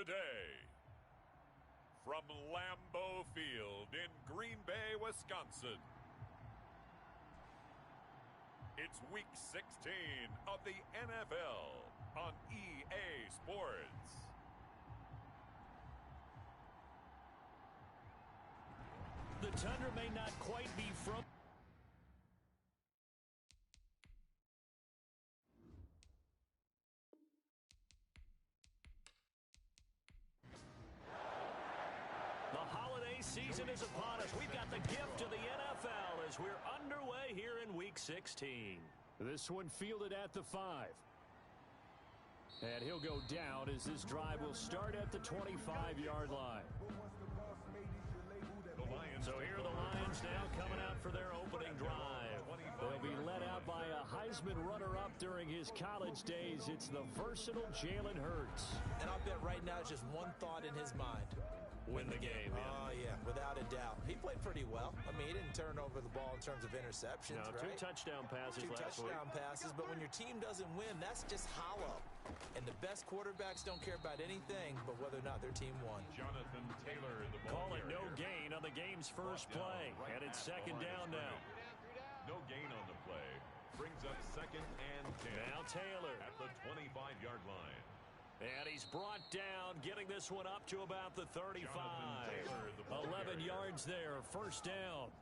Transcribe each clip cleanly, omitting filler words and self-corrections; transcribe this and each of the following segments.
today, from Lambeau Field in Green Bay, Wisconsin, it's Week 16 of the NFL on EA Sports. The Tundra may not quite be from... The holiday season is upon us. We've got the gift of the NFL as we're underway here in Week 16. This one fielded at the 5. And he'll go down as this drive will start at the 25-yard line. So here are the Lions now coming out for their opening drive. They'll be led out by a Heisman runner-up during his college days. It's the versatile Jalen Hurts. And I'll bet right now it's just one thought in his mind. Win the game. Oh, yeah, without a doubt. He played pretty well. I mean, he didn't turn over the ball in terms of interceptions, no, right? 2 touchdown passes last week. 2 touchdown passes, but when your team doesn't win, that's just hollow. And the best quarterbacks don't care about anything but whether or not their team won. Jonathan Taylor, the ball Call it no carrier. gain on the game's first play. And it's second down now. No gain on the play. Brings up second and 10. Now Taylor at the 25-yard line. And he's brought down, getting this one up to about the 35. Taylor, the ball 11 carrier. yards there, first down.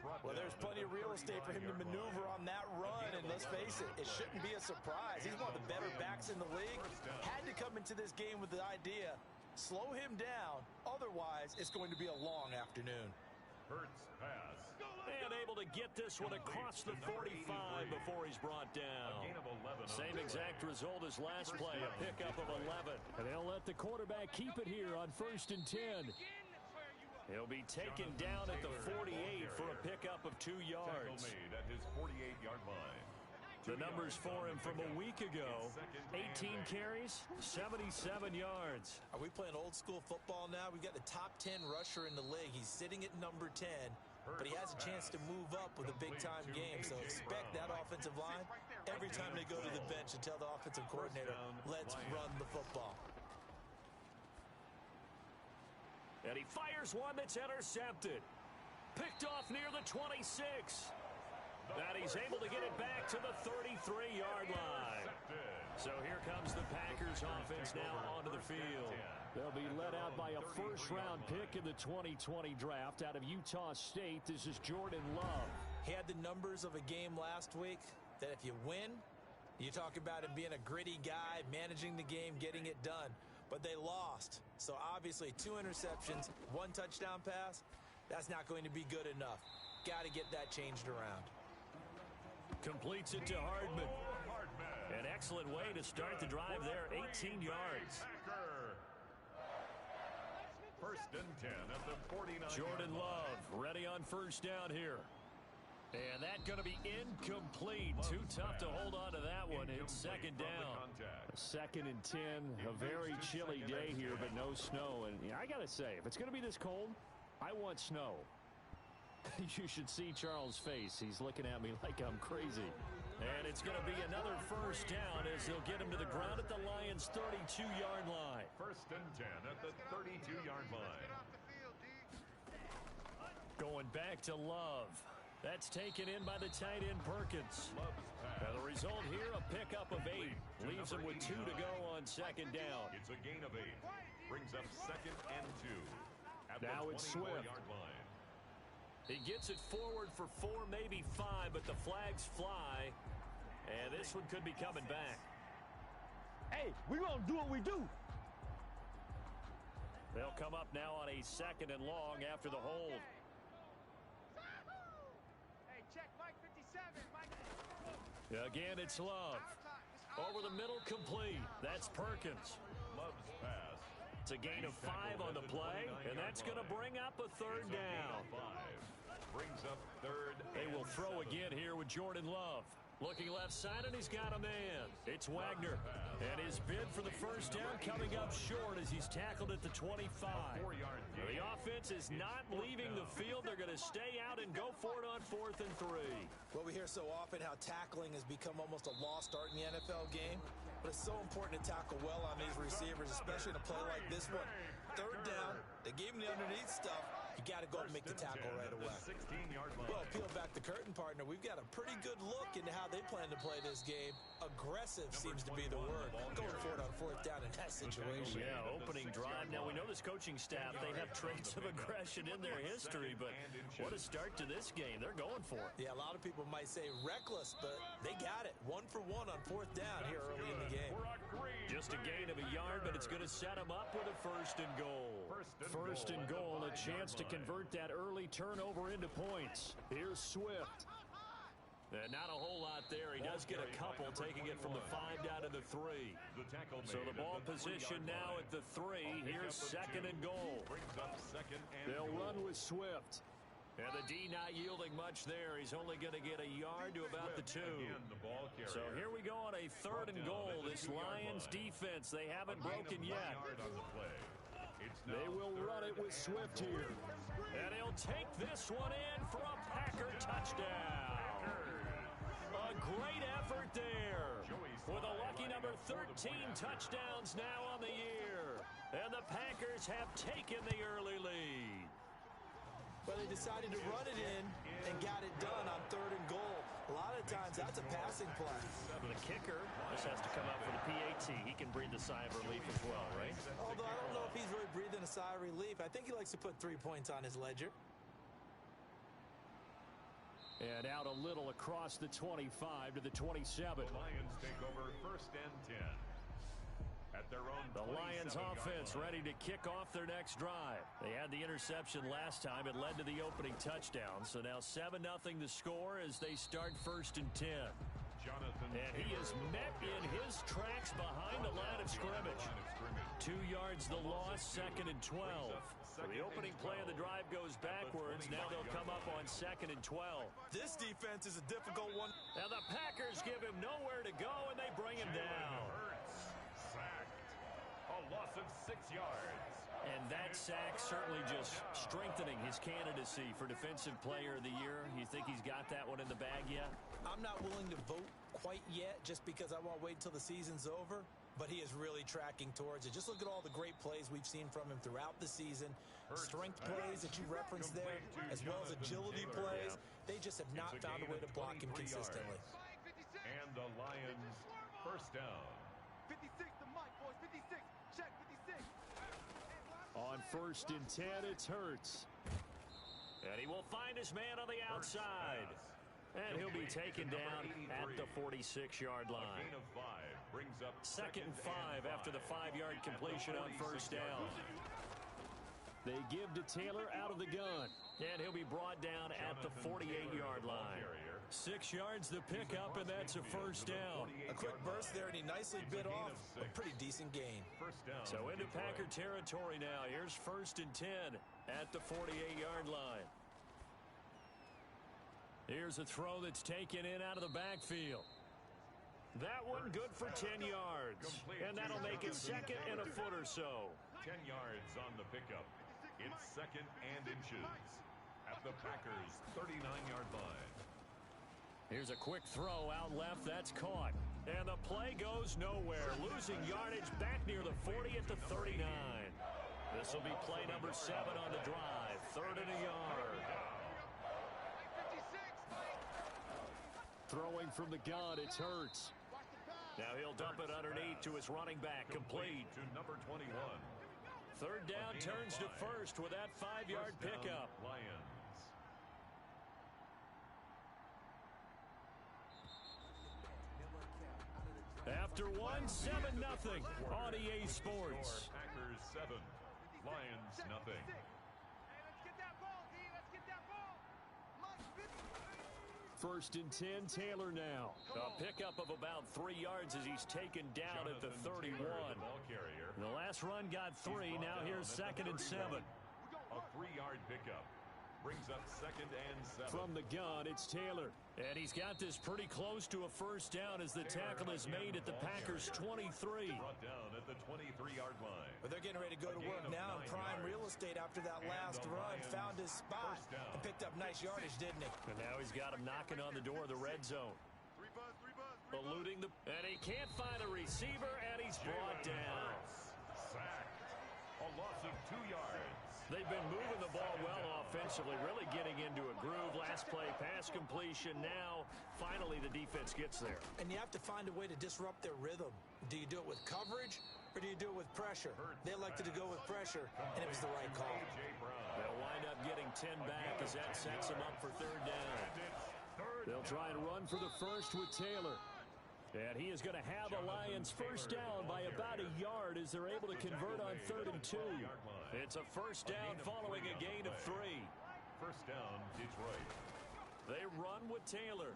Well, there's plenty of real estate for him to maneuver on that run, and let's face it, it shouldn't be a surprise. He's one of the better backs in the league. Had to come into this game with the idea, slow him down, otherwise it's going to be a long afternoon. Hurts pass. And able to get this one across the 45 before he's brought down. A gain of 11 Same exact result as last play, a pickup of 11. And they'll let the quarterback keep it here on 1st and 10. He'll be taken down at the 48 for a pickup of 2 yards. Made at his 48-yard line. The numbers for him from a week ago, 18 carries, 77 yards. Are we playing old school football now? We've got the top 10 rusher in the league. He's sitting at number 10, but he has a chance to move up with a big-time game. So expect that offensive line every time they go to the bench and tell the offensive coordinator, let's run the football. And he fires one that's intercepted. Picked off near the 26. And he's able to get it back to the 33-yard line. So here comes the Packers offense now onto the field. They'll be led out by a first-round pick in the 2020 draft out of Utah State. This is Jordan Love. He had the numbers of a game last week that if you win, you talk about him being a gritty guy, managing the game, getting it done. But they lost. So obviously 2 interceptions, 1 touchdown pass, that's not going to be good enough. Got to get that changed around. Completes it to Hardman. An excellent way to start the drive there, 18 yards. First and 10 at the 49. Jordan Love ready on first down here. And that's going to be incomplete. Too tough to hold on to that one. It's second down. 2nd and 10. A very chilly day here, but no snow. And I got to say, if it's going to be this cold, I want snow. You should see Charles' face. He's looking at me like I'm crazy. And it's going to be another first down as they'll get him to the ground at the Lions' 32-yard line. First and 10 at the 32-yard line. Going back to Love. That's taken in by the tight end Perkins. And the result here, a pickup of 8. Leaves him with 2 to go on second down. It's a gain of 8. Brings up second and 2. At now the it's Swift. 24-yard line. He gets it forward for 4, maybe 5, but the flags fly. And this one could be coming back. Hey, we're going to do what we do. They'll come up now on a 2nd and long after the hold. Hey, check Mike 57. Mike. Again, it's Love. Over the middle, complete. That's Perkins. Love's pass. It's a gain of 5 on the play, and that's going to bring up a 3rd down. Brings up 3rd. They will throw again here with Jordan Love. Looking left side, and he's got a man. It's Wagner. And his bid for the first down coming up short as he's tackled at the 25. The offense is not leaving the field. They're going to stay out and go for it on 4th and 3. Well, we hear so often how tackling has become almost a lost art in the NFL game. But it's so important to tackle well on these receivers, especially in a play like this one. 3rd down, they gave him the underneath stuff. You got to go and make the tackle right away. Well, peel back the curtain, partner. We've got a pretty good look into how they plan to play this game. Aggressive seems to be the word. Going for it on 4th down in that situation. Yeah, opening drive. Now, we know this coaching staff, they have traits of aggression in their history, but what a start to this game. They're going for it. Yeah, a lot of people might say reckless, but they got it. 1 for 1 on 4th down here early in the game. Just a gain of a yard, but it's going to set them up with a 1st and goal. First and goal, a chance to convert that early turnover into points. Here's Swift. And not a whole lot there. He does get a couple, taking it from the 5 down to the 3. So the ball position now at the 3. Here's 2nd and goal. They'll run with Swift. And the D not yielding much there. He's only going to get a yard to about the 2. So here we go on a 3rd and goal. This Lions defense, they haven't broken yet. They will run it with Swift here. And he'll take this one in for a Packer touchdown. A great effort there. With a lucky number 13 touchdowns now on the year. And the Packers have taken the early lead. But they decided to run it in and got it done on 3rd and goal. A lot of times that's a passing play. The kicker just has to come out for the PAT. He can breathe a sigh of relief as well, right? Although I don't know if he's really breathing a sigh of relief. I think he likes to put 3 points on his ledger. And out a little across the 25 to the 27. The Lions take over 1st and 10. At their own the Lions offense ready to kick off their next drive. They had the interception last time. It led to the opening touchdown. So now 7-0 the score as they start 1st and 10. And he is met in his tracks behind the line of scrimmage. 2 yards the loss, 2nd and 12. So the opening play of the drive goes backwards. Now they'll come up on 2nd and 12. This defense is a difficult one. And the Packers give him nowhere to go, and they bring him down. A loss of 6 yards. And that sack certainly just strengthening his candidacy for Defensive Player of the Year. You think he's got that one in the bag yet? I'm not willing to vote quite yet just because I want to wait until the season's over. But he is really tracking towards it. Just look at all the great plays we've seen from him throughout the season. Strength plays that you referenced there, as well as agility plays. They just have not found a way to block him consistently. And the Lions 1st down. 56 to Mike, boys. 56. Check 56. On 1st and 10, it's Hurts. And he will find his man on the outside. And he'll be taken down at the 46-yard line. A gain of 5 brings up 2nd and 5 after the 5-yard completion on 1st down. They give to Taylor out of the gun. And he'll be brought down at the 48-yard line. 6 yards the pickup, and that's a 1st down. A quick burst there, and he nicely bit off a pretty decent gain. So into Packer territory now. Here's 1st and 10 at the 48-yard line. Here's a throw that's taken in out of the backfield. That one good for 10 yards. And that'll make it 2nd and a foot or so. 10 yards on the pickup. It's 2nd and inches at the Packers' 39-yard line. Here's a quick throw out left. That's caught. And the play goes nowhere. Losing yardage back near the 40 at the 39. This will be play number 7 on the drive. 3rd and a yard. Throwing from the gun, it's Hurts. Now he'll dump it underneath to his running back. Complete. To number 21. 3rd down turns to 1st with that 5-yard pickup. Lions. After one, 7-0 on EA Sports. Packers 7, Lions nothing. First and 10, Taylor now. A pickup of about 3 yards as he's taken down at the 31. The last run got 3. Now here's 2nd and 7. A 3-yard pickup Brings up 2nd and 7. From the gun, it's Taylor. And he's got this pretty close to a first down as the tackle is made at the Packers' 23. Brought down at the 23-yard line. But they're getting ready to go to work now in prime real estate after that last run. Found his spot and picked up nice yardage, didn't he? And now he's got him knocking on the door of the red zone. Eluding the... And he can't find a receiver, and he's brought down. Sacked. A loss of 2 yards. They've been moving the ball well offensively, really getting into a groove. Last play, pass completion. Now, finally, the defense gets there. And you have to find a way to disrupt their rhythm. Do you do it with coverage, or do you do it with pressure? They elected to go with pressure, and it was the right call. They'll wind up getting 10 back as that sets them up for 3rd down. They'll try and run for the first with Taylor. And he is going to have a Lions first down by about a yard as they're able to convert on 3rd and 2. It's a first down following a gain of 3. First down, Detroit. They run with Taylor.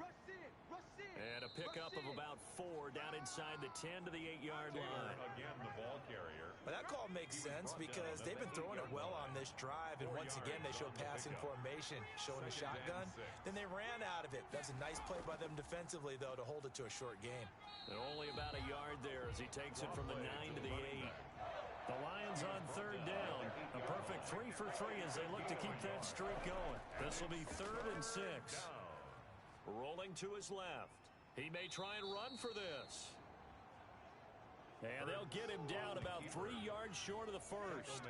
And a pickup of about 4 down inside the 10 to the 8-yard line. Again, the ball carrier. Well, that call makes sense because they've been throwing it well on this drive, and once again they show passing formation, showing the shotgun. Then they ran out of it. That's a nice play by them defensively, though, to hold it to a short gain. And only about a yard there as he takes it from the 9 to the 8. The Lions on 3rd down. A perfect 3 for 3 as they look to keep that streak going. This will be 3rd and 6. Rolling to his left. He may try and run for this. And they'll get him down about 3 yards short of the first.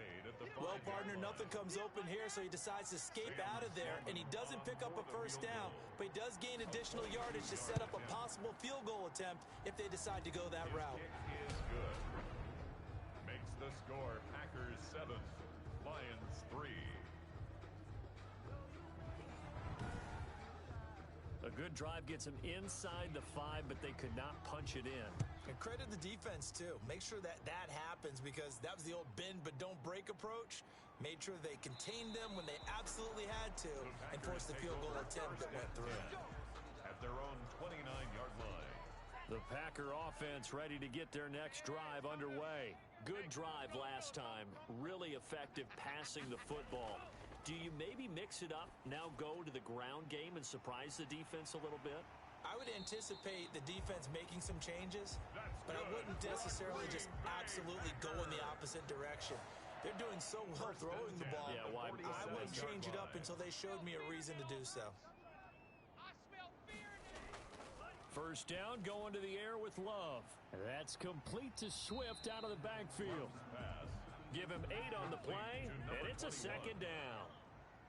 Well, partner, nothing comes open here, so he decides to escape out of there, and he doesn't pick up a first down, but he does gain additional yardage to set up a possible field goal attempt if they decide to go that route. Kick is good. Makes the score Packers 7, Lions 3. A good drive gets them inside the 5, but they could not punch it in. And credit the defense, too. Make sure that happens because that was the old bend but don't break approach. Made sure they contained them when they absolutely had to and forced the field goal attempt that went through. At their own 29-yard line. The Packer offense ready to get their next drive underway. Good drive last time. Really effective passing the football. Do you maybe mix it up, now go to the ground game and surprise the defense a little bit? I would anticipate the defense making some changes, but I wouldn't necessarily just absolutely go in the opposite direction. They're doing so well throwing the ball. Yeah, why? I wouldn't change it up until they showed me a reason to do so. First down, going to the air with Love. That's complete to Swift out of the backfield. Give him 8 on the play, and it's a 2nd down.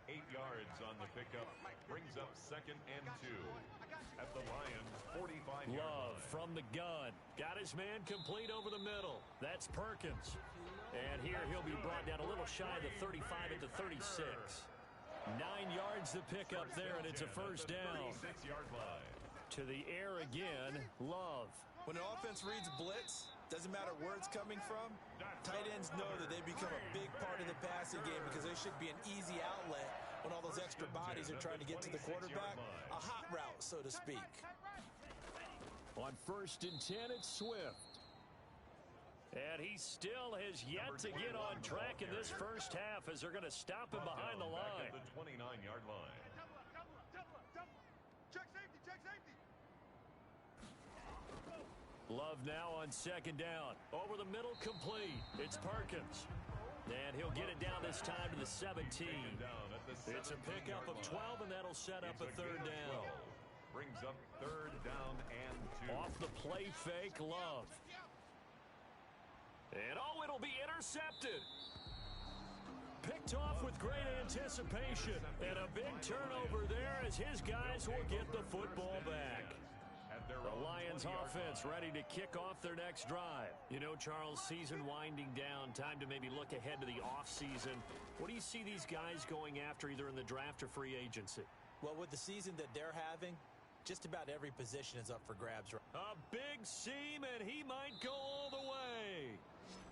8 yards on the pickup, brings up 2nd and 2. At the Lions, 45-yard line. Love from the gun. Got his man complete over the middle. That's Perkins. And here he'll be brought down a little shy of the 35 at the 36. 9 yards to pick up there, and it's a first down. 36-yard line. To the air again, Love. When an offense reads blitz, doesn't matter where it's coming from, tight ends know that they become a big part of the passing game because they should be an easy outlet when all those extra bodies are trying to get to the quarterback. A hot route, so to speak. On 1st and 10, it's Swift. And he still has yet to get on track in this first half as they're going to stop him behind the line. At the 29-yard line. Check safety, check safety. Love now on 2nd down. Over the middle, complete. It's Perkins. And he'll get it down this time to the 17. It's a pickup of 12, and that'll set up a 3rd down. Brings up 3rd down and 2. Off the play fake, Love. And it'll be intercepted. Picked off with great anticipation. And a big turnover there as his guys will get the football back. The Lions offense ready to kick off their next drive. You know, Charles, season winding down, time to maybe look ahead to the offseason. What do you see these guys going after either in the draft or free agency? Well, with the season that they're having, just about every position is up for grabs. A big seam, and he might go all the way.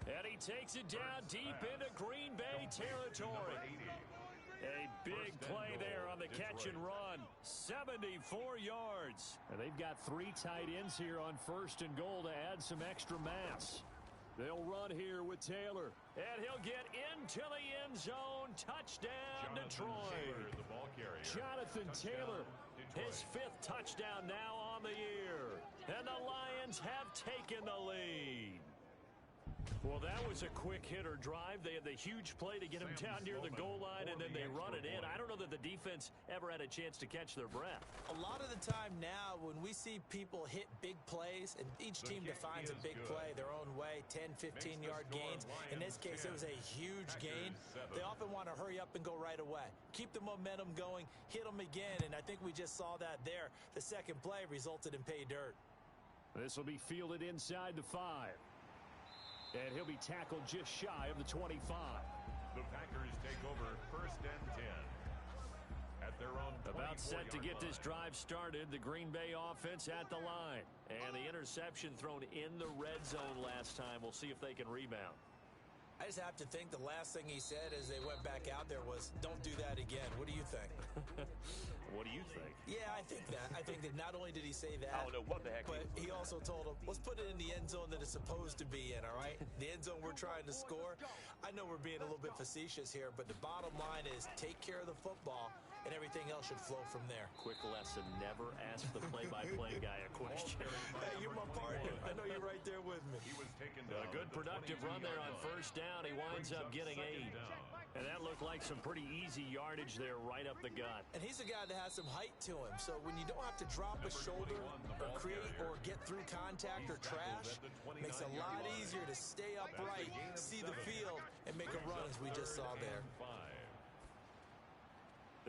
And he takes it down deep into Green Bay territory. A big play there on the catch and run. 74 yards. And they've got 3 tight ends here on 1st and goal to add some extra mass. They'll run here with Taylor. And he'll get into the end zone. Touchdown, Detroit. The ball carrier. Jonathan Taylor, his 5th touchdown now on the year. And the Lions have taken the lead. Well, that was a quick hitter drive. They had the huge play to get him down near the goal line, and then they run it in. I don't know that the defense ever had a chance to catch their breath. A lot of the time now when we see people hit big plays, and each team defines a big play their own way, 10, 15-yard gains. In this case, it was a huge gain. They often want to hurry up and go right away. Keep the momentum going, hit them again, and I think we just saw that there. The second play resulted in pay dirt. This will be fielded inside the 5. And he'll be tackled just shy of the 25. The Packers take over 1st and 10. At their own about set to get this drive started. The Green Bay offense at the line. And the interception thrown in the red zone last time. We'll see if they can rebound. I just have to think the last thing he said as they went back out there was, don't do that again. What do you think? What do you think? Yeah, I think that. I think that not only did he say that, I don't know what the heck. but he also told him, let's put it in the end zone that it's supposed to be in, all right? The end zone we're trying to score. I know we're being a little bit facetious here, but the bottom line is take care of the football, and everything else should flow from there. Quick lesson, never ask the play-by-play guy a question. Hey, you're my partner. I know you're right there with me. He was taken A good productive run there on 1st down. He winds up getting 8. And that looked like some pretty easy yardage there right up the gut. And he's a guy that has some height to him. So when you don't have to drop a shoulder or create or get through contact or trash, it makes it a lot easier to stay upright, see the field, and make a run as we just saw there.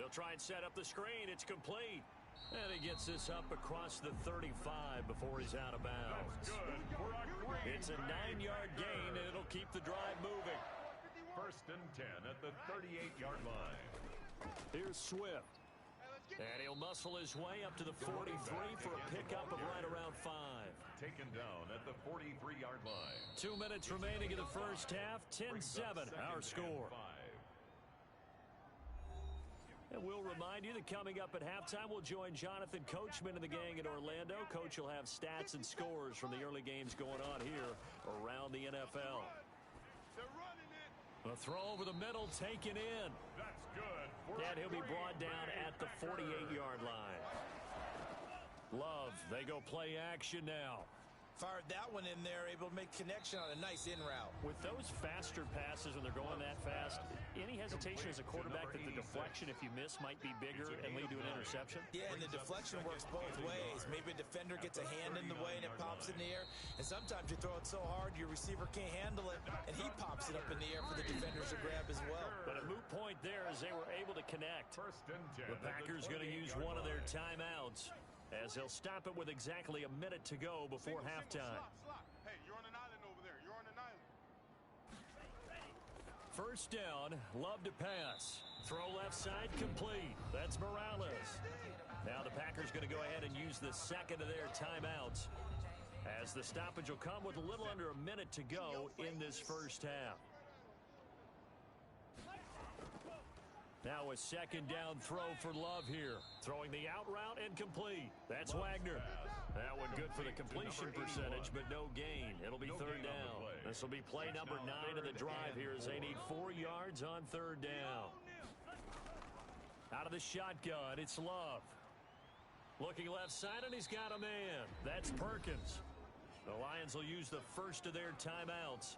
They'll try and set up the screen. It's complete. And he gets this up across the 35 before he's out of bounds. It's a 9-yard gain, and it'll keep the drive moving. 1st and 10 at the 38-yard line. Here's Swift. And he'll muscle his way up to the 43 for a pickup of right around 5. Taken down at the 43-yard line. 2 minutes remaining in the first half. 10-7, our score. And we'll remind you that coming up at halftime, we'll join Jonathan Coachman and the gang in Orlando. Coach will have stats and scores from the early games going on here around the NFL. A throw over the middle, taken in. That's good. And he'll be brought down at the 48-yard line. Love, they go play action now. Fired that one in there, able to make connection on a nice in route. With those faster passes when they're going that fast, any hesitation as a quarterback that the deflection, if you miss, might be bigger and lead to an interception? Yeah, and the deflection works both ways. Maybe a defender gets a hand in the way and it pops in the air. And sometimes you throw it so hard your receiver can't handle it, and he pops it up in the air for the defenders to grab as well. But a moot point there as they were able to connect. 1st and 10. The Packers going to use one of their timeouts, as they'll stop it with exactly a minute to go before halftime. Hey, you're on an island over there. You're on an island. 1st down, Love to pass. Throw left side, complete. That's Morales. Now the Packers going to go ahead and use the second of their timeouts, as the stoppage will come with a little under a minute to go in this first half. Now a 2nd down throw for Love here. Throwing the out route and complete. That's Wagner. That one good for the completion percentage, but no gain. It'll be 3rd down. This will be play number 9 of the drive here as they need 4 yards on 3rd down. Out of the shotgun, it's Love. Looking left side, and he's got a man. That's Perkins. The Lions will use the first of their timeouts,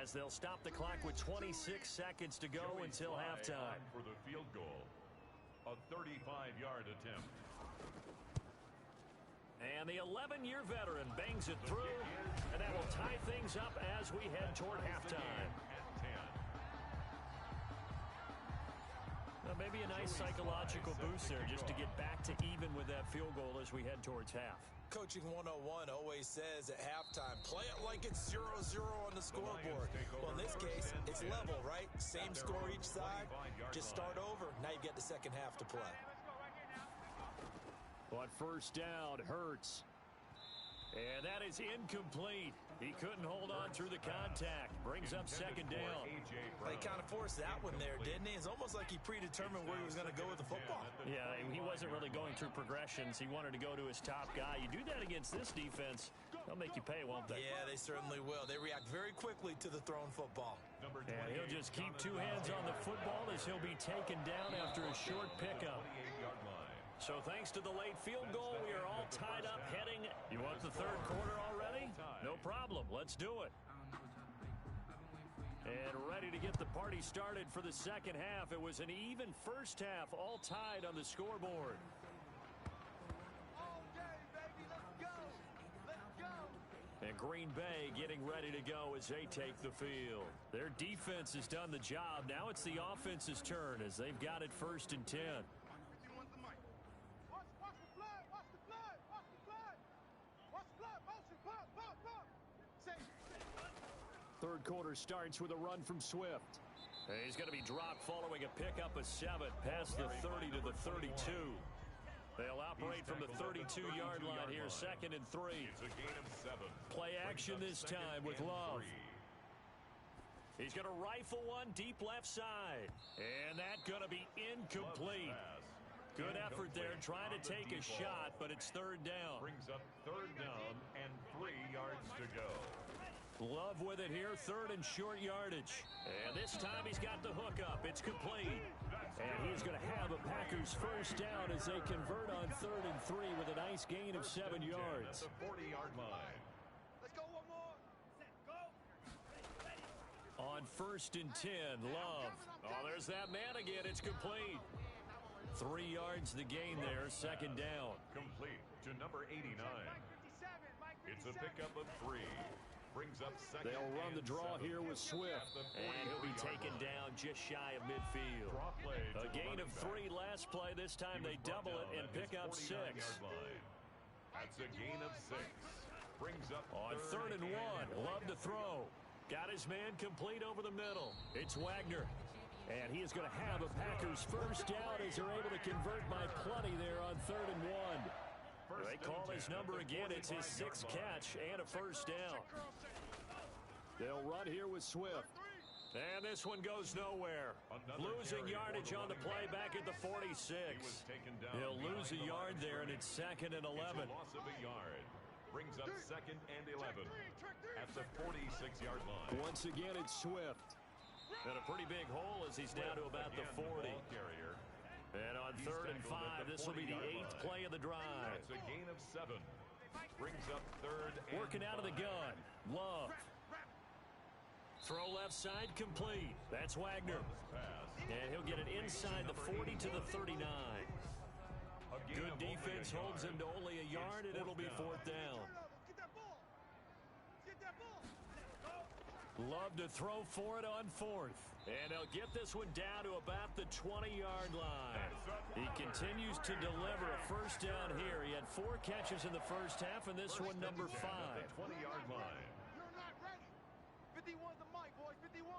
as they'll stop the clock with 26 seconds to go until halftime. For the field goal, a 35-yard attempt. And the 11-year veteran bangs it through, and that will tie things up as we head toward halftime. Well, maybe a nice psychological boost there just to get back to even with that field goal as we head towards half. Coaching 101 always says at halftime, play it like it's 0-0 on the scoreboard. Well, in this case, it's level, right? Same score each side. Just start over. Now you get the second half to play. On 1st down, Hurts. And that is incomplete. He couldn't hold on through the contact. Brings up second down. He kind of forced that one there, didn't he? It's almost like he predetermined where he was going to go with the football. Yeah, he wasn't really going through progressions. He wanted to go to his top guy. You do that against this defense, they'll make you pay, won't they? Yeah, they certainly will. They react very quickly to the thrown football. And he'll just keep two hands on the football as he'll be taken down after a short pickup. So thanks to the late field goal, we are all tied up heading. You want the third quarter already? No problem. Let's do it. And ready to get the party started for the second half. It was an even first half, all tied on the scoreboard. All day, baby. Let's go. Let's go. And Green Bay getting ready to go as they take the field. Their defense has done the job. Now it's the offense's turn as they've got it 1st and 10. Third quarter starts with a run from Swift. He's going to be dropped following a pickup of 7 past the 30 to the 32. They'll operate from the 32-yard line here, 2nd and 3. It's a gain of 7. Play action this time with Love. He's going to rifle one deep left side. And that's going to be incomplete. Good effort there trying to take a shot, but it's 3rd down. Brings up 3rd down and 3 yards to go. Love with it here, 3rd and short yardage. And this time he's got the hook up. It's complete. And he's going to have a Packers 1st down as they convert on 3rd and 3 with a nice gain of 7 yards. At the 40-yard line. Let's go one more. Go. On 1st and 10, Love. Oh, there's that man again. It's complete. 3 yards the gain there, 2nd down. Complete to number 89. It's a pickup of 3. Brings up 2nd. They'll run the draw 7. here with Swift. And he'll be taken down just shy of midfield. A gain of 3 last play. This time they double it and pick up 6. That's a gain of 6. Brings up On 3rd and 1. Love to throw. Got his man complete over the middle. It's Wagner. And he is going to have a Packers 1st down as they're able to convert by plenty there on 3rd and 1. They call his number again. It's his 6th catch and a 1st down. They'll run here with Swift. And this one goes nowhere. Losing yardage on the play back at the 46. He'll lose a yard there, and it's 2nd and 11. Loss of a yard. Brings up 2nd and 11 at the 46-yard line. Once again, it's Swift. And a pretty big hole as he's down to about the 40. And on 3rd and 5, this will be the 8th play of the drive. That's a gain of 7. Brings up 3rd and Working out of the gun. Love. Throw left side complete. That's Wagner. And he'll get it inside the 40 to the 39. Good defense holds him to only a yard, and it'll be 4th down. Love to throw for it on 4th. And they'll get this one down to about the 20-yard line. He continues to deliver a 1st down here. He had 4 catches in the 1st half, and this one number 5. 20-yard line. You're not ready. 51's the mic, boys. 51.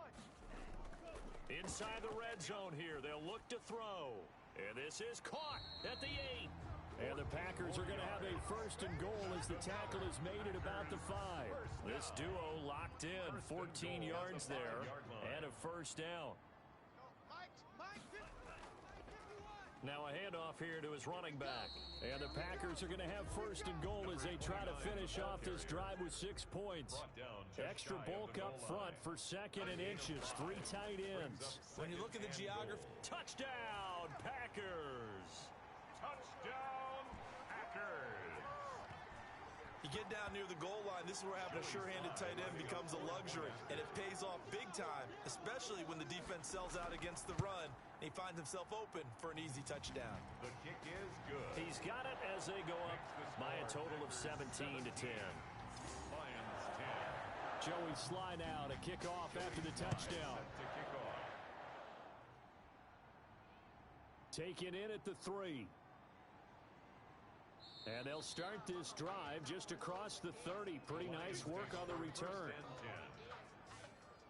Inside the red zone here. They'll look to throw. And this is caught at the 8. And the Packers are going to have a 1st and goal as the tackle is made at about the 5. This duo locked in, 14 yards there, and a 1st down. Now a handoff here to his running back. And the Packers are going to have 1st and goal as they try to finish off this drive with 6 points. Extra bulk up front for 2nd and inches. 3 tight ends. When you look at the geography. Touchdown, Packers. Touchdown, Packers. You get down near the goal line, this is where having a sure-handed tight end becomes a luxury, and it pays off big time, especially when the defense sells out against the run, and he finds himself open for an easy touchdown. The kick is good. He's got it as they go up by a total of 17 to 10. Lions 10. Joey Sly now to kick off after the touchdown. To kick off. Taken in at the 3. And they'll start this drive just across the 30. Pretty nice work on the return.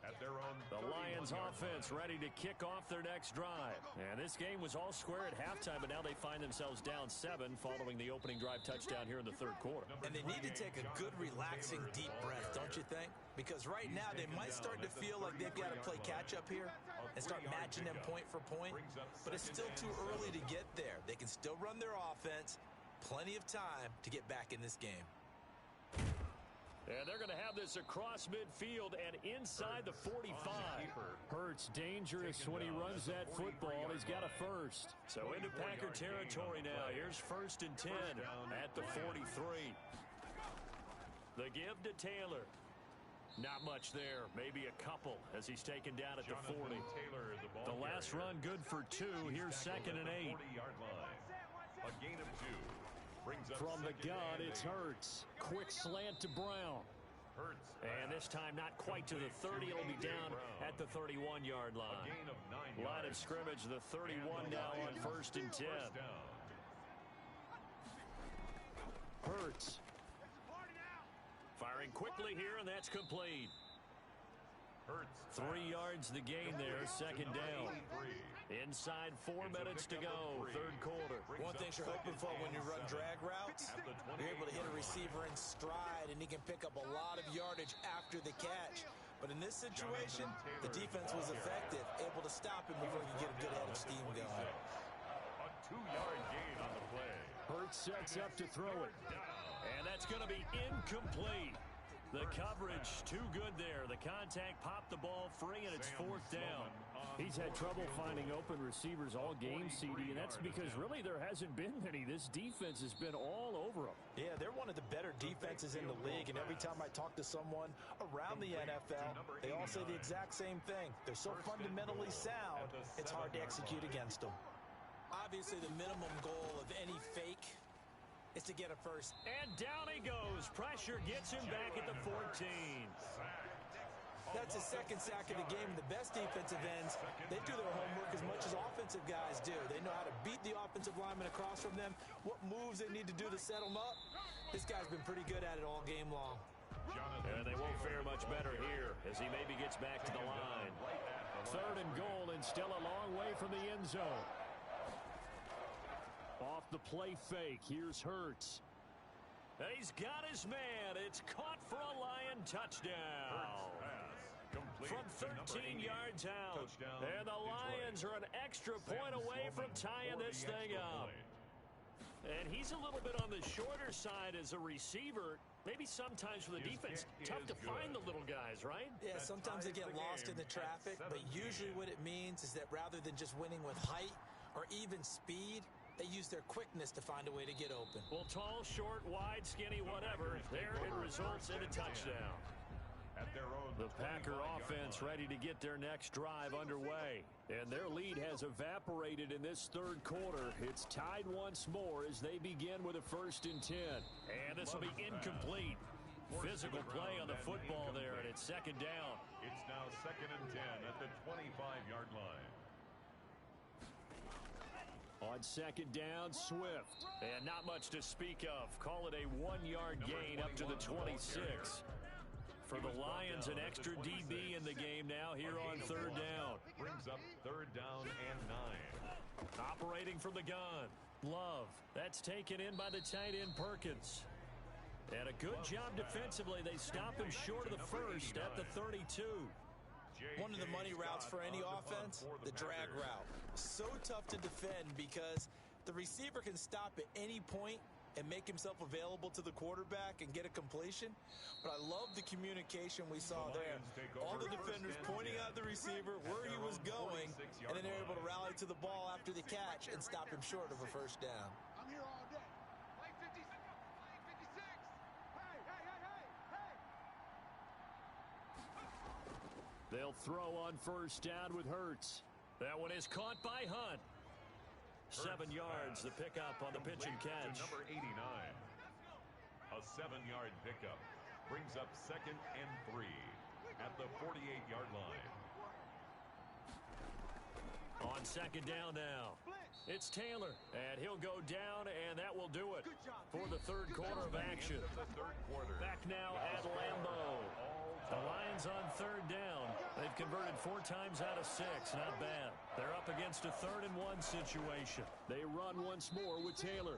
At their their own The Lions offense ready to kick off their next drive. And this game was all square at halftime, but now they find themselves down 7 following the opening drive touchdown here in the third quarter. And they need to take a good, relaxing, deep breath, don't you think? Because right now they might start to feel like they've got to play catch-up here and start matching them point for point. But it's still too early to get there. They can still run their offense. Plenty of time to get back in this game. And they're going to have this across midfield and inside the 45. Hurts dangerous when he runs that football. He's got a first. So into Packer territory now. Here's 1st and 10 at the 43. The give to Taylor. Not much there. Maybe a couple as he's taken down at the 40. The last run good for 2. Here's 2nd and 8. A gain of 2. From the gun, it's Hurts. Quick slant to Brown. And this time not quite to the 30. It'll be down at the 31-yard line. Line of scrimmage, the 31 now on 1st and 10. Hurts. Firing quickly here, and that's complete. 3 yards the gain there, 2nd down. Inside 4 minutes to go, third quarter. One thing you're hoping for when you run drag routes, you're able to hit a receiver in stride, and he can pick up a lot of yardage after the catch. But in this situation, the defense was effective, able to stop him before he could get a good head of steam going. A 2-yard gain on the play. Hurts sets up to throw it. And that's going to be incomplete. The coverage too good there. The contact popped the ball free, and it's 4th down. He's had trouble finding open receivers all game, CD, and that's because really there hasn't been many. This defense has been all over them. Yeah, they're one of the better defenses in the league, and every time I talk to someone around the NFL, they all say the exact same thing. They're so fundamentally sound, it's hard to execute against them. Obviously, the minimum goal of any fake is to get a first. And down he goes. Pressure gets him back at the 14. That's his 2nd sack of the game. The best defensive ends, they do their homework as much as offensive guys do. They know how to beat the offensive lineman across from them, what moves they need to do to set them up. This guy's been pretty good at it all game long. And they won't fare much better here as he maybe gets back to the line. 3rd and goal, and still a long way from the end zone. Off the play fake, here's Hurts. And he's got his man. It's caught for a Lion touchdown. From 13 yards out. And the Lions are an extra point away from tying this thing up. And he's a little bit on the shorter side as a receiver. Maybe sometimes for the defense, tough to find the little guys, right? Yeah, sometimes they get lost in the traffic, but usually what it means is that rather than just winning with height or even speed, they use their quickness to find a way to get open. Well, tall, short, wide, skinny, whatever, there it results in a touchdown. The Packer offense ready to get their next drive underway. And their lead has evaporated in this third quarter. It's tied once more as they begin with a 1st and 10. And this will be incomplete. Physical play on the football there, and it's 2nd down. It's now 2nd and 10 at the 25-yard line. On 2nd down, Swift. And not much to speak of. Call it a 1-yard gain up to the 26. For the Lions, an extra DB in the game now here on 3rd down. Brings up 3rd down and 9. Operating from the gun. Love. That's taken in by the tight end Perkins. And a good job defensively. They stop him short of the first at the 32. One of the money routes for any offense, the drag route. So tough to defend because the receiver can stop at any point and make himself available to the quarterback and get a completion. But I love the communication we saw there. All the defenders pointing out the receiver, where he was going, and then they're able to rally to the ball after the catch and stop him short of a 1st down. I'm here all day. Play 56. Play 56. Hey, hey, hey, hey, hey. They'll throw on 1st down with Hurts. That one is caught by Hunt. 7 yards, the pickup on the pitch and catch. Number 89. A 7-yard pickup brings up 2nd and 3 at the 48-yard line. On 2nd down now, it's Taylor, and he'll go down, and that will do it for the third quarter of action. Back now at Lambeau. The Lions on third down. They've converted 4 times out of 6. Not bad. They're up against a 3rd-and-1 situation. They run once more with Taylor.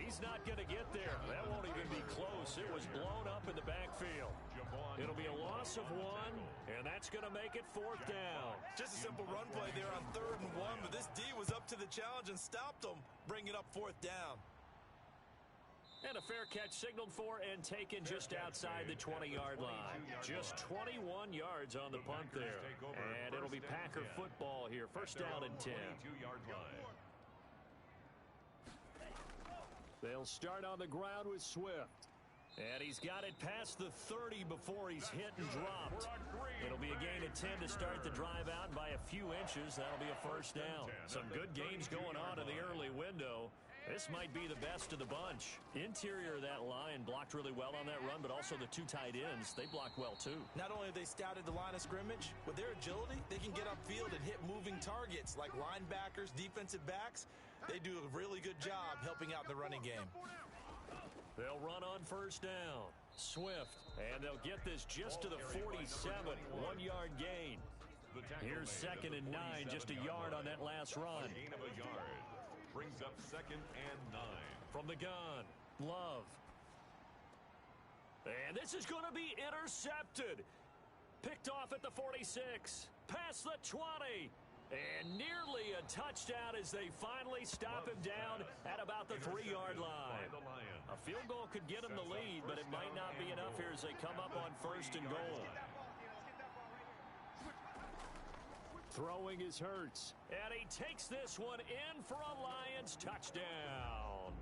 He's not going to get there. That won't even be close. It was blown up in the backfield. It'll be a loss of 1, and that's going to make it 4th down. Just a simple run play there on 3rd and 1, but this D was up to the challenge and stopped him, bringing up 4th down. And a fair catch signaled for and taken just outside the 20-yard line. Just 21 yards on the punt there. And it'll be Packer football here. 1st down and 10. They'll start on the ground with Swift. And he's got it past the 30 before he's hit and dropped. It'll be a gain of 10 to start the drive out. By a few inches, that'll be a 1st down. Some good games going on in the early window. This might be the best of the bunch. Interior of that line blocked really well on that run, but also the 2 tight ends, they blocked well too. Not only have they scouted the line of scrimmage, with their agility, they can get upfield and hit moving targets like linebackers, defensive backs. They do a really good job helping out the running game. They'll run on 1st down. Swift, and they'll get this just to the 47, 1-yard gain. Here's 2nd and 9, just a yard on that last run. A gain of a yard. Brings up 2nd and 9. From the gun, Love. And this is going to be intercepted. Picked off at the 46. Past the 20. And nearly a touchdown as they finally stop him down at about the 3-yard line. A field goal could get him the lead, but it might not be enough here as they come up on 1st and goal. Throwing is Hurts, and he takes this one in for a Lions touchdown.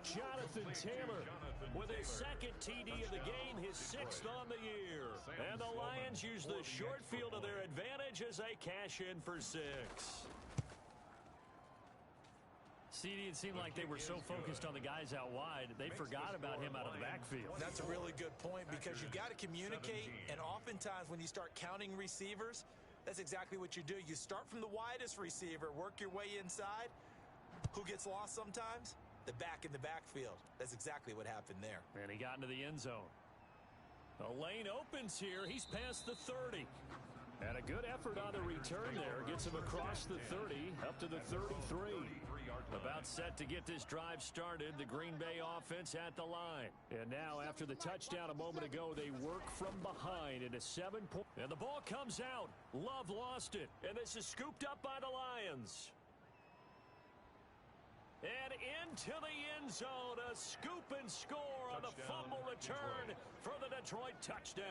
Jonathan Taylor with his 2nd TD of the game, his 6th on the year. And the Lions use the short field to their advantage as they cash in for 6. CD, it seemed like they were so focused on the guys out wide, they forgot about him out of the backfield. That's a really good point because you've got to communicate, and oftentimes when you start counting receivers, that's exactly what you do. You start from the widest receiver, work your way inside. Who gets lost sometimes? The back in the backfield. That's exactly what happened there. And he got into the end zone. The lane opens here. He's past the 30. And a good effort on the return there. Gets him across the 30, up to the 33. About set to get this drive started. The Green Bay offense at the line. And now, after the touchdown a moment ago, they work from behind in a 7-point. And the ball comes out. Love lost it. And this is scooped up by the Lions. And into the end zone, a scoop and score on the fumble return for the Detroit touchdown.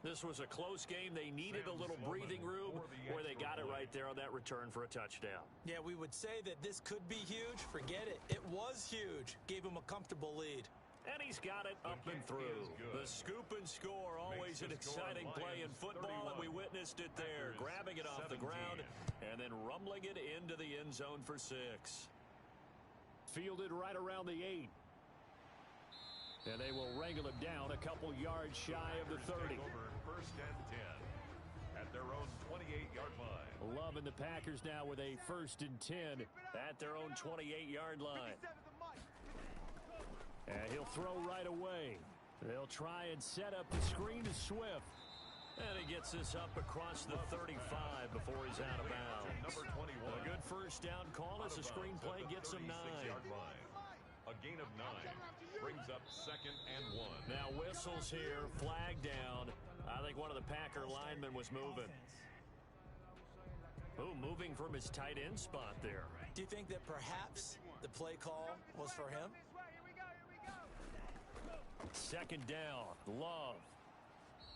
This was a close game. They needed a little breathing room where they got it right there on that return for a touchdown. Yeah, we would say that this could be huge. Forget it. It was huge. Gave him a comfortable lead. And he's got it up and through. The scoop and score, always an exciting play in football, and we witnessed it there. Grabbing it off the ground and then rumbling it into the end zone for 6. Fielded right around the 8. And they will wrangle him down a couple yards shy of the 30. 1st and 10 at their own 28-yard line. Love and the Packers now with a 1st and 10 at their own 28-yard line. And he'll throw right away. They'll try and set up the screen to Swift. And he gets this up across the 35 before he's out of bounds. Number 21. A good 1st down call as the screenplay gets him 9. A gain of 9 brings up 2nd and 1. Now whistles here, flag down. I think one of the Packer linemen was moving. Ooh, moving from his tight end spot there. Do you think that perhaps the play call was for him? 2nd down, Love.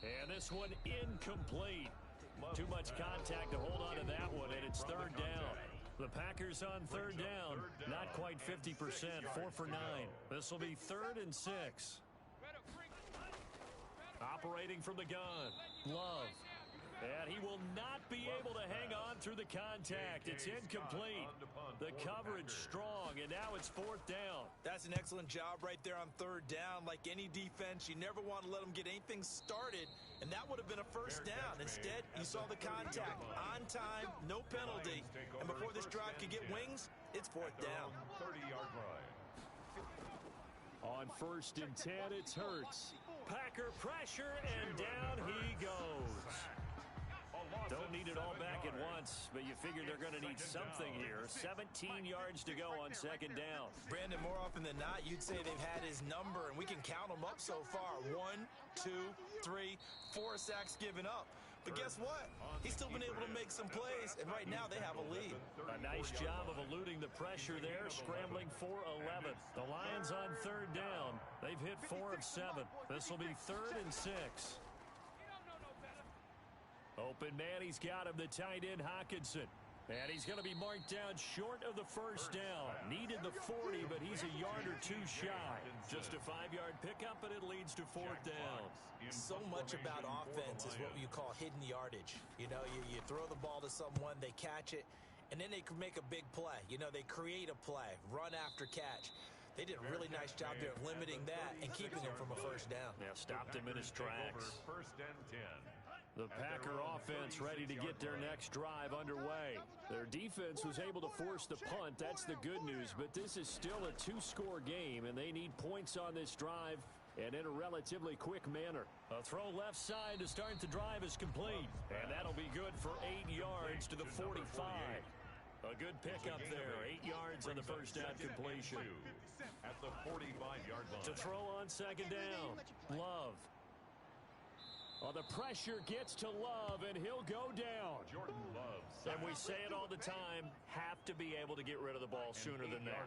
And this one incomplete. Too much contact to hold on to that one, and it's 3rd down. The Packers on 3rd down, not quite 50%, 4 for 9. This will be 3rd and 6. Operating from the gun, Love. And he will not be able to hang on through the contact. It's incomplete. The coverage strong, and now it's 4th down. That's an excellent job right there on 3rd down. Like any defense, you never want to let them get anything started, and that would have been a 1st down. Instead, you saw the contact on time, no penalty, and before this drive could get wings, it's 4th down. 30-yard line. On 1st and 10, it's Hurts. Packer pressure, and down he goes. Don't need it all back at once, but you figure they're going to need something here. 17 yards to go on 2nd down. Brandon, more often than not, you'd say they've had his number, and we can count them up so far. 1, 2, 3, 4 sacks given up. But guess what? He's still been able to make some plays, and right now they have a lead. A nice job of eluding the pressure there, scrambling for 11. The Lions on 3rd down. They've hit 4 of 7. This will be 3rd and 6. Open man, he's got him, the tight end Hockenson. And he's going to be marked down short of the 1st down. Needed the 40, but he's a yard or 2 shy. Just a 5-yard pickup, and it leads to 4th down. So much about offense is what you call hidden yardage. You know, you throw the ball to someone, they catch it, and then they can make a big play. You know, they create a play, run after catch. They did a really nice job there of limiting that and keeping him from a 1st down. Yeah, stopped him in his tracks. 1st and 10. The Packer offense ready to get their next drive underway. Their defense was able to force the punt. That's the good news, but this is still a 2-score game, and they need points on this drive and in a relatively quick manner. A throw left side to start the drive is complete, and that'll be good for 8 yards to the 45. A good pickup there, 8 yards on the 1st down completion. At the 45-yard line. To throw on 2nd down, Love. Oh, the pressure gets to Love, and he'll go down. Jordan Love. And we say it all the time, have to be able to get rid of the ball sooner than that.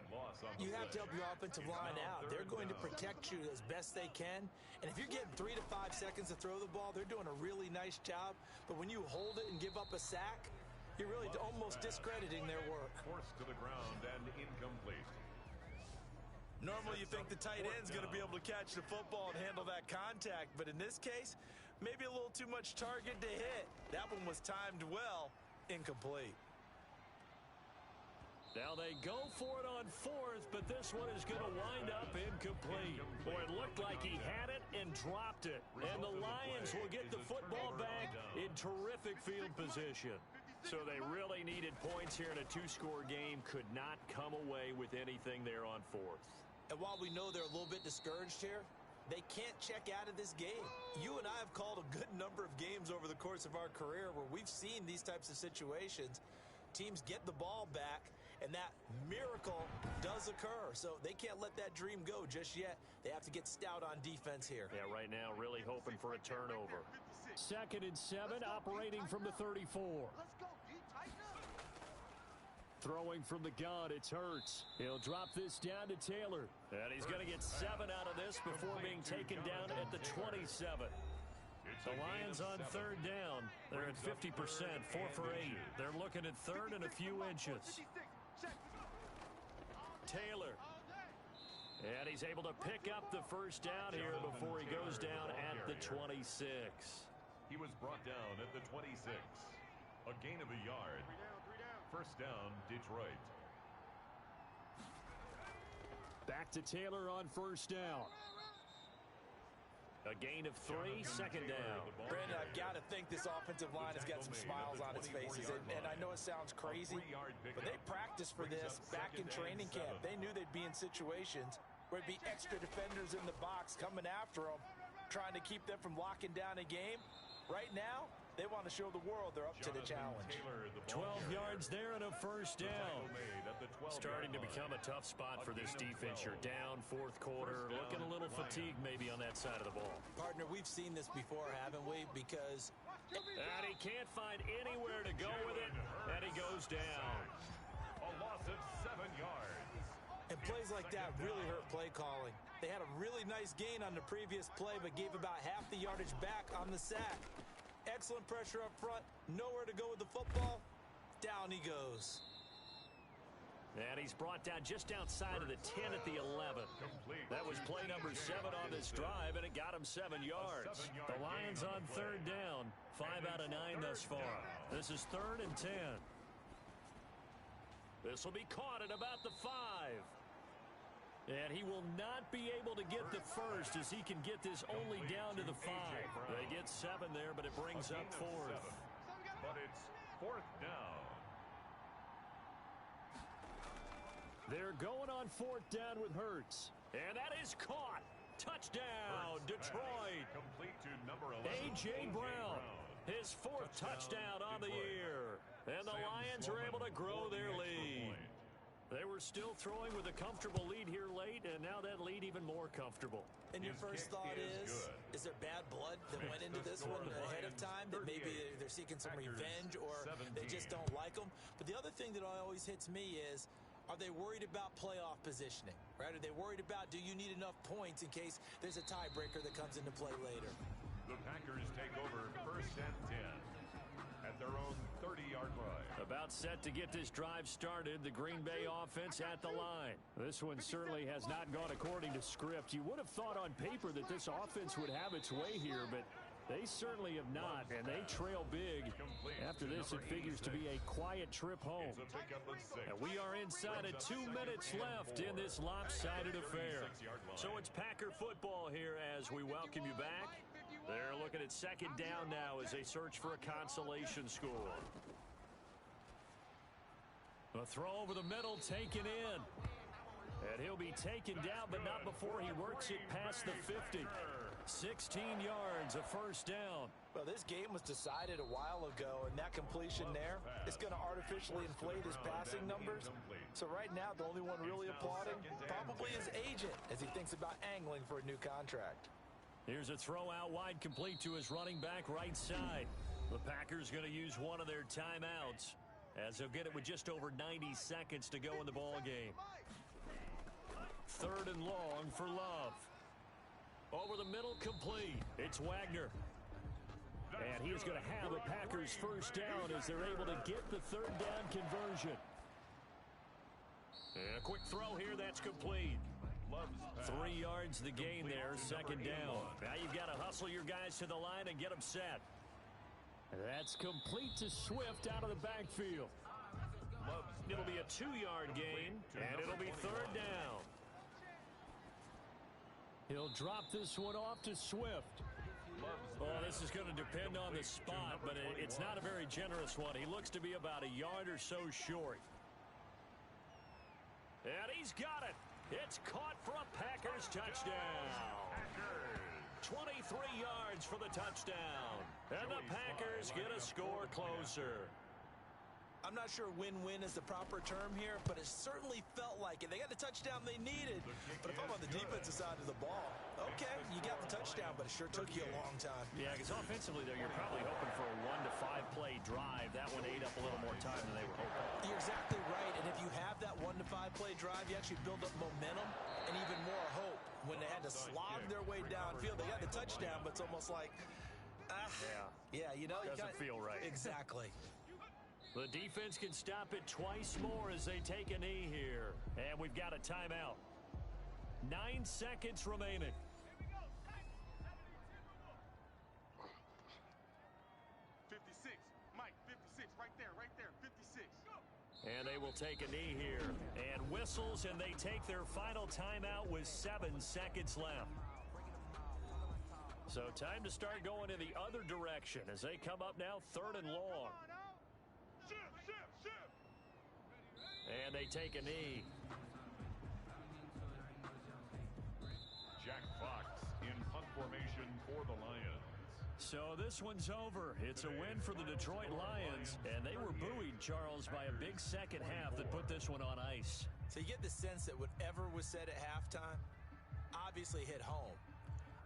You have to help your offensive line out. They're going to protect you as best they can. And if you're getting 3 to 5 seconds to throw the ball, they're doing a really nice job. But when you hold it and give up a sack, you're really almost discrediting their work. Forced to the ground and incomplete. Normally you think the tight end's going to be able to catch the football and handle that contact. But in this case, maybe a little too much target to hit. That one was timed well. Incomplete. Now they go for it on 4th, but this one is going to wind up incomplete. Boy, it looked like he had it and dropped it. And the Lions will get the football back in terrific field position. So they really needed points here in a 2-score game. Could not come away with anything there on 4th. And while we know they're a little bit discouraged here, they can't check out of this game. You and I have called a good number of games over the course of our career where we've seen these types of situations. Teams get the ball back, and that miracle does occur. So they can't let that dream go just yet. They have to get stout on defense here. Yeah, right now really hoping for a turnover. 2nd and 7, operating from the 34. Let's go, D. Tighten up. Throwing from the gun, it's Hurts. He'll drop this down to Taylor. And he's going to get 7 out of this before being taken down at the 27. The Lions on 3rd down. They're at 50%, 4 for 8. They're looking at 3rd and a few inches. Taylor. And he's able to pick up the 1st down here before he goes down at the 26. He was brought down at the 26. A gain of a yard. 1st down, Detroit. Back to Taylor on 1st down. A gain of 3, 2nd down. Brandon, I've got to think this offensive line has got some smiles on its faces. And I know it sounds crazy, but they practiced for this back in training camp. They knew they'd be in situations where it'd be extra defenders in the box coming after them, trying to keep them from locking down a game. Right now, they want to show the world they're up to the challenge. 12 yards there and a 1st down. Starting to become a tough spot for this defense. You're down 4th quarter, looking a little fatigued maybe on that side of the ball. Partner, we've seen this before, haven't we? Because... And he can't find anywhere to go with it, and he goes down. A loss of 7 yards. And plays like that really hurt play calling. They had a really nice gain on the previous play, but gave about half the yardage back on the sack. Excellent pressure up front. Nowhere to go with the football. Down he goes. And he's brought down just outside of the 10 at the 11. That was play number 7 on this drive, and it got him 7 yards. The Lions on 3rd down. 5 out of 9 thus far. This is 3rd and 10. This will be caught at about the 5. And he will not be able to get the 1st as he can get this only down to the 5. They get 7 there, but it brings up 4th. But it's 4th down. They're going on 4th down with Hurts. And that is caught. Touchdown, Detroit. Complete to number 11, A.J. Brown, his fourth touchdown on the year. And the Lions are able to grow their lead. They were still throwing with a comfortable lead here late, and now that lead even more comfortable. And your first thought is there bad blood that went into this one ahead of time? That maybe they're seeking some revenge or they just don't like them? But the other thing that always hits me is, are they worried about playoff positioning, right? Are they worried about, do you need enough points in case there's a tiebreaker that comes into play later? The Packers take over 1st and 10 at their own 30-yard line. About set to get this drive started, the Green Bay offense at the line. This one certainly has not gone according to script. You would have thought on paper that this offense would have its way here, but they certainly have not, and they trail big. After this, it figures to be a quiet trip home. And we are inside of 2 minutes left in this lopsided affair. So it's Packer football here as we welcome you back. They're looking at 2nd down now as they search for a consolation score. A throw over the middle taken in. And he'll be taken down, but not before he works it past the 50. 16 yards, a 1st down. Well, this game was decided a while ago, and that completion there is going to artificially inflate his passing numbers. So right now, the only one really applauding probably his agent as he thinks about angling for a new contract. Here's a throw out wide, complete to his running back right side. The Packers going to use one of their timeouts as they'll get it with just over 90 seconds to go in the ball game. 3rd and long for Love. Over the middle, complete. It's Wagner. And he's going to have a Packers 1st down as they're able to get the 3rd down conversion. And a quick throw here, that's complete. 3 yards the gain there, 2nd down. Now you've got to hustle your guys to the line and get them set. That's complete to Swift out of the backfield. It'll be a 2-yard gain, and it'll be 3rd down. He'll drop this one off to Swift. Well, this is going to depend on the spot, but it's not a very generous one. He looks to be about a yard or so short. And he's got it. It's caught for a Packers touchdown. 23 yards for the touchdown. And the Packers get a score closer. I'm not sure win-win is the proper term here, but it certainly felt like it. They got the touchdown they needed. But if I'm on the defensive side of the ball, okay, you got the touchdown, but it sure took you a long time. Yeah, because offensively, though, you're probably hoping for a 1 to 5 play drive. That one ate up a little more time than they were hoping. You're exactly right, and if you have that 1 to 5 play drive, you actually build up momentum and even more hope. When they had to slog their way downfield, they got the touchdown, but it's almost like, you know, doesn't feel right. Exactly. The defense can stop it twice more as they take a knee here. And we've got a timeout. 9 seconds remaining. Mike, 56, right there, 56. And they will take a knee here. And whistles, and they take their final timeout with 7 seconds left. So time to start going in the other direction as they come up now 3rd and long. And they take a knee. Jack Fox in punt formation for the Lions. So this one's over. It's a win for the Detroit Lions, and they were buoyed, Charles, by a big second half that put this one on ice. So you get the sense that whatever was said at halftime obviously hit home.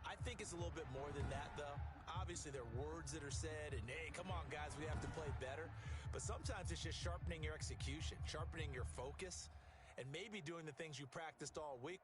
I think it's a little bit more than that, though. Obviously, there are words that are said, and, hey, come on, guys, we have to play better. But sometimes it's just sharpening your execution, sharpening your focus, and maybe doing the things you practiced all week.